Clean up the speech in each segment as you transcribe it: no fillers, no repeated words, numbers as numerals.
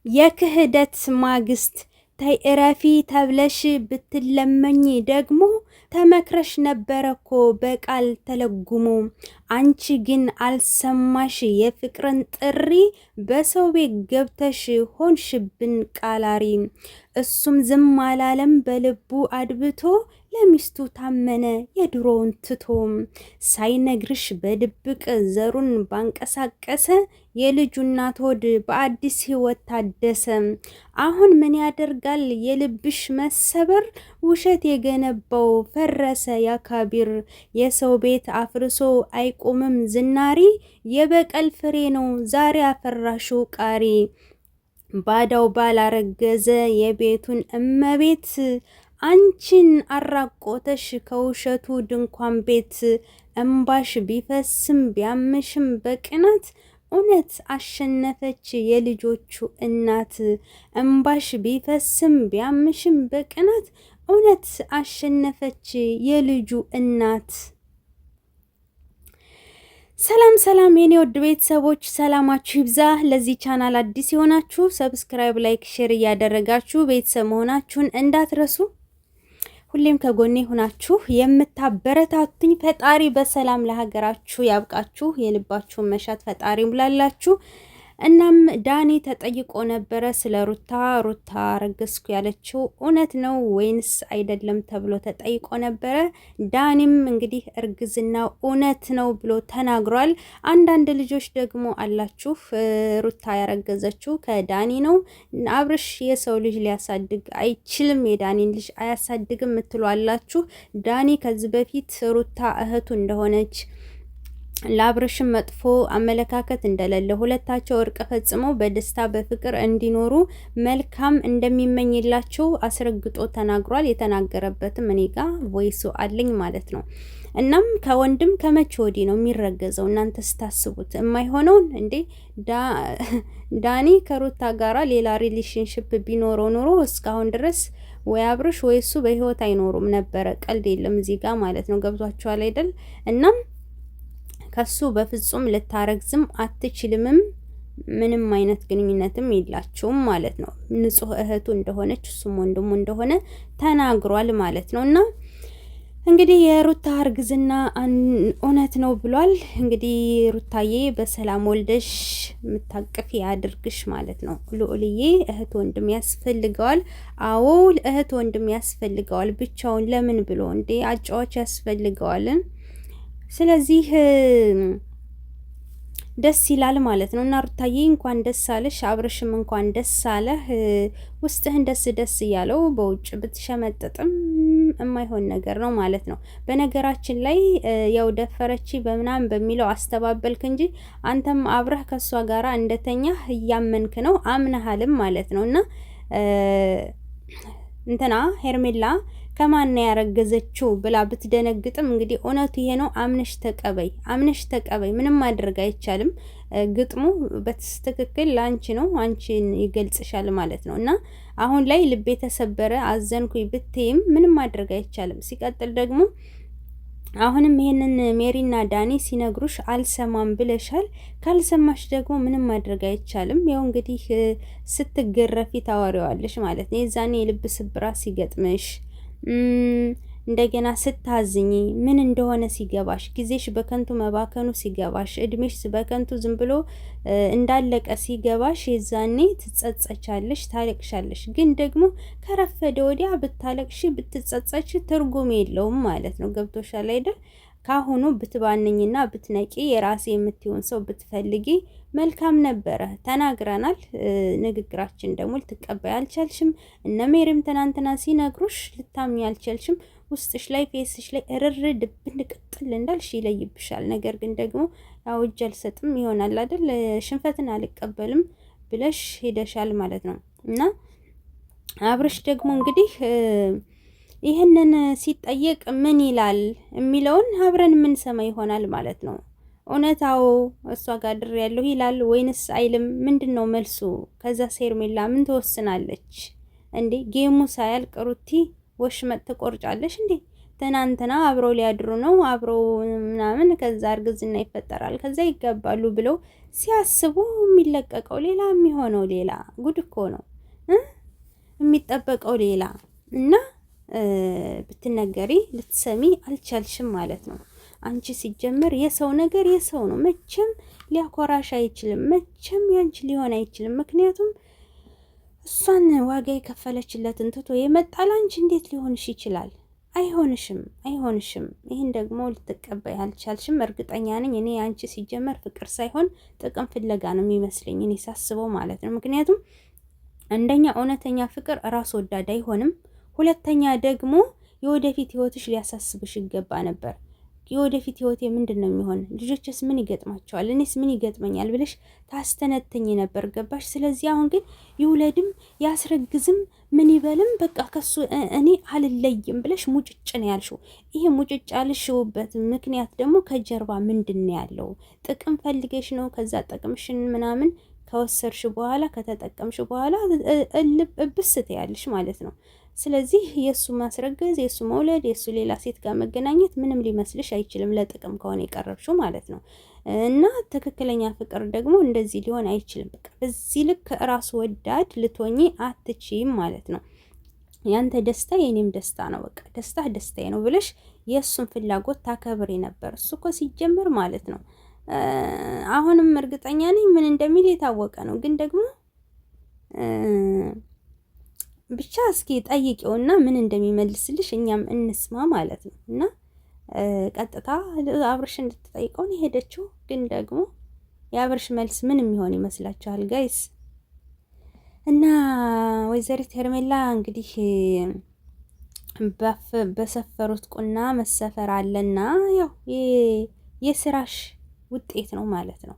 የክህደት ማግስት ተይ እረፊ ተብለሽ ብትለመኝ ደግሞ ተመክረሽ ነበረኮ በቃል ተለጉሞ። አንቺ ግን አልሰማሽ የፍቅርን ጥሪ በሰው ቤት ገብተሽ ሆንሽብን ቃላሪ። እሱም ዝም አላለም በልቡ አድብቶ ለሚስቱ ታመነ የድሮውን ትቶ። ሳይነግርሽ በድብቅ ዘሩን ባንቀሳቀሰ የልጁ እናት ሆድ በአዲስ ሕይወት ታደሰ። አሁን ምን ያደርጋል የልብሽ መሰበር ውሸት የገነባው ፈረሰ ያካቢር። የሰው ቤት አፍርሶ አይቆምም ዝናሪ የበቀል ፍሬ ነው ዛሬ አፈራሽው ቃሪ። ባዳው ባላረገዘ የቤቱን እመቤት አንቺን አራቆተሽ ከውሸቱ ድንኳን ቤት። እምባሽ ቢፈስም ቢያምሽም በቅናት እውነት አሸነፈች የልጆቹ እናት። እምባሽ ቢፈስም ቢያምሽም በቅናት እውነት አሸነፈች የልጁ እናት። ሰላም ሰላም የኔ ውድ ቤተሰቦች ሰላማችሁ ይብዛ። ለዚህ ቻናል አዲስ የሆናችሁ ሰብስክራይብ፣ ላይክ፣ ሼር እያደረጋችሁ ቤተሰብ መሆናችሁን እንዳትረሱ። ሁሌም ከጎኔ ሆናችሁ የምታበረታቱኝ ፈጣሪ በሰላም ለሀገራችሁ ያብቃችሁ። የልባችሁን መሻት ፈጣሪ ሙላላችሁ። እናም ዳኒ ተጠይቆ ነበረ ስለ ሩታ ረገዝኩ ያለችው እውነት ነው ወይንስ አይደለም ተብሎ ተጠይቆ ነበረ። ዳኒም እንግዲህ እርግዝናው እውነት ነው ብሎ ተናግሯል። አንዳንድ ልጆች ደግሞ አላችሁ ሩታ ያረገዘችው ከዳኒ ነው፣ አብርሽ የሰው ልጅ ሊያሳድግ አይችልም፣ የዳኒን ልጅ አያሳድግም ምትሉ አላችሁ። ዳኒ ከዚህ በፊት ሩታ እህቱ እንደሆነች ለአብርሽም መጥፎ አመለካከት እንደሌለ ሁለታቸው እርቅ ፈጽመው በደስታ በፍቅር እንዲኖሩ መልካም እንደሚመኝላቸው አስረግጦ ተናግሯል። የተናገረበትም እኔ ጋር ቮይሱ አለኝ ማለት ነው። እናም ከወንድም ከመቼ ወዲህ ነው የሚረገዘው? እናንተ ስታስቡት የማይሆነውን እንዴ ዳኒ ከሩታ ጋራ ሌላ ሪሌሽንሽፕ ቢኖረው ኑሮ እስካሁን ድረስ ወይ አብርሽ ወይ እሱ በህይወት አይኖሩም ነበረ። ቀልድ የለም እዚህ ጋር ማለት ነው። ገብቷችኋል አይደል? እናም ከሱ በፍጹም ልታረግዝም አትችልምም። ምንም አይነት ግንኙነትም የላቸውም ማለት ነው። ንጹህ እህቱ እንደሆነች እሱም ወንድሙ እንደሆነ ተናግሯል ማለት ነው። እና እንግዲህ የሩታ እርግዝና እውነት ነው ብሏል። እንግዲህ ሩታዬ በሰላም ወልደሽ የምታቅፊ ያድርግሽ ማለት ነው። ልዑልዬ እህት ወንድም ያስፈልገዋል። አዎ እህት ወንድም ያስፈልገዋል። ብቻውን ለምን ብሎ እንዴ አጫዋች ያስፈልገዋልን? ስለዚህ ደስ ይላል ማለት ነው። እና ሩታዬ እንኳን ደስ አለሽ፣ አብርሽም እንኳን ደስ አለህ። ውስጥህን ደስ ደስ እያለው በውጭ ብትሸመጥጥም የማይሆን ነገር ነው ማለት ነው። በነገራችን ላይ ያው ደፈረች በምናምን በሚለው አስተባበልክ እንጂ አንተም አብረህ ከሷ ጋራ እንደተኛህ እያመንክ ነው፣ አምነሃልም ማለት ነው። እና እንትና ሄርሜላ ከማን ያረገዘችው ብላ ብትደነግጥም እንግዲህ እውነቱ ይሄ ነው። አምነሽ ተቀበይ። ምንም ማድረግ አይቻልም። ግጥሙ በትክክል ላንቺ ነው፣ አንቺን ይገልጽሻል ማለት ነው። እና አሁን ላይ ልቤ ተሰበረ አዘንኩኝ ብትይም ምንም ማድረግ አይቻልም። ሲቀጥል ደግሞ አሁንም ይሄንን ሜሪና ዳኒ ሲነግሩሽ አልሰማም ብለሻል። ካልሰማሽ ደግሞ ምንም ማድረግ አይቻልም። ያው እንግዲህ ስትገረፊ ታወሪዋለሽ ማለት ነው። የዛኔ የልብ ስብራት ሲገጥምሽ እንደገና ስታዝኝ ምን እንደሆነ ሲገባሽ፣ ጊዜሽ በከንቱ መባከኑ ሲገባሽ፣ እድሜሽ በከንቱ ዝም ብሎ እንዳለቀ ሲገባሽ የዛኔ ትጸጸቻለሽ፣ ታለቅሻለሽ። ግን ደግሞ ከረፈደ ወዲያ ብታለቅሽ ብትጸጸች ትርጉም የለውም ማለት ነው። ገብቶሻል አይደል? ካሁኑ ብትባንኝና ብትነቂ የራሴ የምትሆን ሰው ብትፈልጊ መልካም ነበረ። ተናግረናል። ንግግራችን ደግሞ ልትቀበይ አልቻልሽም። እነ ሜሪም ትናንትና ሲነግሩሽ ልታምኚ አልቻልሽም። ውስጥሽ ላይ ፌስሽ ላይ እርር ድብን ቅጥል እንዳልሽ ይለይብሻል። ነገር ግን ደግሞ ያው እጅ አልሰጥም ይሆናል አይደል? ሽንፈትን አልቀበልም ብለሽ ሄደሻል ማለት ነው። እና አብርሽ ደግሞ እንግዲህ ይህንን ሲጠየቅ ምን ይላል የሚለውን አብረን የምንሰማ ይሆናል ማለት ነው። እውነታው እሷ ጋር ድር ያለው ይላል ወይንስ አይልም? ምንድን ነው መልሱ? ከዛ ሄርሜላ ምን ትወስናለች እንዴ? ጌሙ ሳያልቅ ሩቲ ወሽመጥ ትቆርጫለሽ እንዴ? ትናንትና አብረው ሊያድሩ ነው አብረው ምናምን፣ ከዛ እርግዝና ይፈጠራል፣ ከዛ ይጋባሉ ብለው ሲያስቡ የሚለቀቀው ሌላ የሚሆነው ሌላ። ጉድ እኮ ነው የሚጠበቀው ሌላ። እና ብትነገሪ ልትሰሚ አልቻልሽም ማለት ነው። አንቺ ሲጀመር የሰው ነገር የሰው ነው። መቼም ሊያኮራሽ አይችልም። መቼም ያንቺ ሊሆን አይችልም። ምክንያቱም እሷን ዋጋ የከፈለችለትን ትቶ የመጣል አንቺ እንዴት ሊሆንሽ ይችላል? አይሆንሽም፣ አይሆንሽም። ይህን ደግሞ ልትቀበይ አልቻልሽም። እርግጠኛ ነኝ እኔ አንቺ ሲጀመር ፍቅር ሳይሆን ጥቅም ፍለጋ ነው የሚመስለኝ እኔ ሳስበው ማለት ነው። ምክንያቱም አንደኛ እውነተኛ ፍቅር ራስ ወዳድ አይሆንም። ሁለተኛ ደግሞ የወደፊት ህይወትሽ ሊያሳስብሽ ይገባ ነበር። የወደፊት ህይወቴ ምንድን ነው የሚሆን? ልጆችስ ምን ይገጥማቸዋል? እኔስ ምን ይገጥመኛል ብለሽ ታስተነተኝ ነበር። ገባሽ? ስለዚህ አሁን ግን ይውለድም ያስረግዝም ምን ይበልም በቃ ከሱ እኔ አልለይም ብለሽ ሙጭጭ ነው ያልሽው። ይሄ ሙጭጭ ያልሽውበት ምክንያት ደግሞ ከጀርባ ምንድን ነው ያለው? ጥቅም ፈልገሽ ነው። ከዛ ጥቅምሽን ምናምን ከወሰርሽ በኋላ ከተጠቀምሽ በኋላ እብስት ያልሽ ማለት ነው። ስለዚህ የሱ ማስረገዝ፣ የሱ መውለድ፣ የሱ ሌላ ሴት ጋር መገናኘት ምንም ሊመስልሽ አይችልም፣ ለጥቅም ከሆነ የቀረብሽው ማለት ነው። እና ትክክለኛ ፍቅር ደግሞ እንደዚህ ሊሆን አይችልም። በቃ በዚህ ልክ ራስ ወዳድ ልትሆኚ አትችይም ማለት ነው። ያንተ ደስታ የኔም ደስታ ነው፣ በቃ ደስታ ደስታዬ ነው ብለሽ የእሱን ፍላጎት ታከብሪ ነበር። እሱ እኮ ሲጀመር ማለት ነው አሁንም እርግጠኛ ነኝ ምን እንደሚል የታወቀ ነው። ግን ደግሞ ብቻ እስኪ ጠይቂውና ምን እንደሚመልስልሽ እኛም እንስማ ማለት ነው። እና ቀጥታ አብርሽ እንድትጠይቀው ነው የሄደችው። ግን ደግሞ የአብርሽ መልስ ምን የሚሆን ይመስላችኋል ጋይስ? እና ወይዘሪት ሄርሜላ እንግዲህ በሰፈሩት ቁና መሰፈር አለና ያው የስራሽ ውጤት ነው ማለት ነው።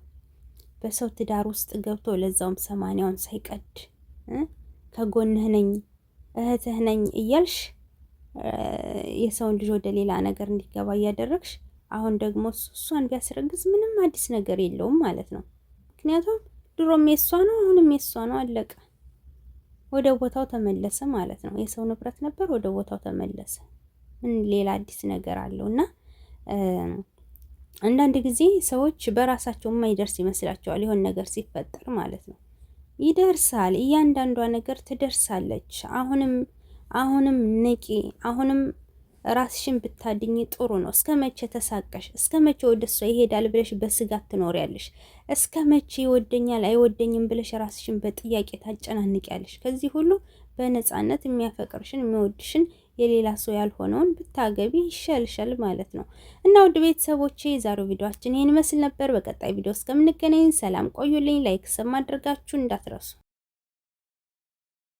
በሰው ትዳር ውስጥ ገብቶ ለዛውም 80ውን ሳይቀድ ከጎንህ ነኝ እህትህ ነኝ እያልሽ የሰውን ልጅ ወደ ሌላ ነገር እንዲገባ እያደረግሽ፣ አሁን ደግሞ እሷን ቢያስረግዝ ምንም አዲስ ነገር የለውም ማለት ነው። ምክንያቱም ድሮም የሷ ነው፣ አሁንም የሷ ነው፣ አለቀ። ወደ ቦታው ተመለሰ ማለት ነው። የሰው ንብረት ነበር፣ ወደ ቦታው ተመለሰ። ምን ሌላ አዲስ ነገር አለውና አንዳንድ ጊዜ ሰዎች በራሳቸው የማይደርስ ይመስላቸዋል። የሆነ ነገር ሲፈጠር ማለት ነው ይደርሳል። እያንዳንዷ ነገር ትደርሳለች። አሁንም ንቂ። አሁንም ራስሽን ብታድኝ ጥሩ ነው። እስከ መቼ ተሳቀሽ? እስከ መቼ ወደሷ ይሄዳል ብለሽ በስጋት ትኖሪያለሽ? እስከ መቼ ይወደኛል አይወደኝም ብለሽ ራስሽን በጥያቄ ታጨናንቂያለሽ? ከዚህ ሁሉ በነፃነት የሚያፈቅርሽን የሚወድሽን የሌላ ሰው ያልሆነውን ብታገቢ ይሻልሻል ማለት ነው። እና ውድ ቤተሰቦቼ የዛሬው ቪዲዮአችን ይሄን ይመስል ነበር። በቀጣይ ቪዲዮ እስከምንገናኝ ሰላም ቆዩልኝ። ላይክ ሰብ ማድረጋችሁ እንዳትረሱ።